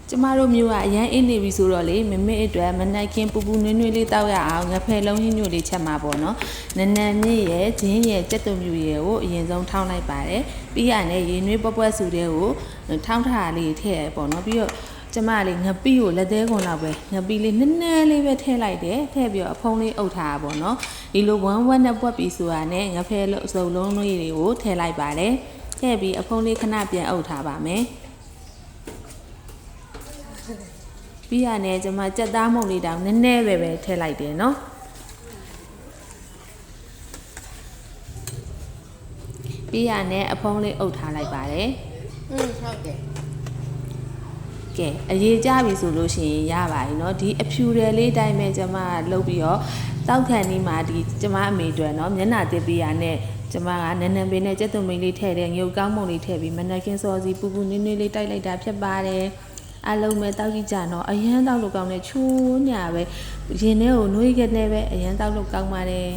ကျမတို့မျိုးကအရန်အေးနေပြီဆိုတော့လေမမေအတွက်မနိုင်ခင်ပူပူနွေးနွေးလေးတောက်ရအောင်ငဖယ်လုံးဟင်းညို့လေးချက်မှာပေါ့နော်နနန်မြင့်ရဲ့ဂျင်းရဲ့ကြက်သွန်မြူရဲ့ကိုအရင်ဆုံးထောင်းလိုက်ပါတယ်ပြီးရနဲ့ရေနွေးပွက်ပွက်စုတဲ့ကိုထောင်းထားလေးထည့်ရပေါ့နော်ပြီးတော့ကျမလေးငပိကိုလက်သေးခွန်လောက်ပဲငပိလေးနည်းနည်းလေးပဲထည့်လိုက်တယ်ထည့်ပြီးတော့အဖုံးလေးအုပ်ထားတာပေါ့နော်ဒီလိုဝမ်းဝက်နဲ့ပွက်ပြီးဆိုတာနဲ့ငဖယ်လုံးစုံလုံးလေးတွေကိုထည့်လိုက်ပါတယ်ထည့်ပြီးအဖုံးလေးခဏပြန်အုပ်ထားပါမယ်ပြီးရနဲ့ကျွန်မကြက်သားမုန့်လေးတောင်နည်းနည်းပဲထည့်လိုက်တယ်နော်ပြီးရနဲ့အဖုံးလေးအုပ်ထားလိုက်ပါတယ်ဟုတ်တယ်ကဲအရေးကြပြီဆိုလို့ရှိရင်ရပါပြီเนาะဒီအဖြူတယ်လေးတိုင်းပဲကျွန်မလုပ်ပြီးတော့တောက်ခန့်နီးမှာဒီကျွန်မအမေအတွက်เนาะမျက်နှာတစ်ပေးရနဲ့ကျွန်မကနန်းနန်းပင်နဲ့ကြက်သွန်မင်းလေးထည့်တဲ့ငြုပ်ကောင်းမုန့်လေးထည့်ပြီးမနက်ခင်းစောစီပူပူနွေးနွေးလေးတိုက်လိုက်တာဖြစ်ပါတယ်အလုံးမဲ့တောက်ကြည့်ကြတော့အရန်တောက်လို့ကောင်းတယ်ချိုးညာပဲရင်ထဲကိုနှွေးခဲ့နေပဲအရန်တောက်လို့ကောင်းပါတယ်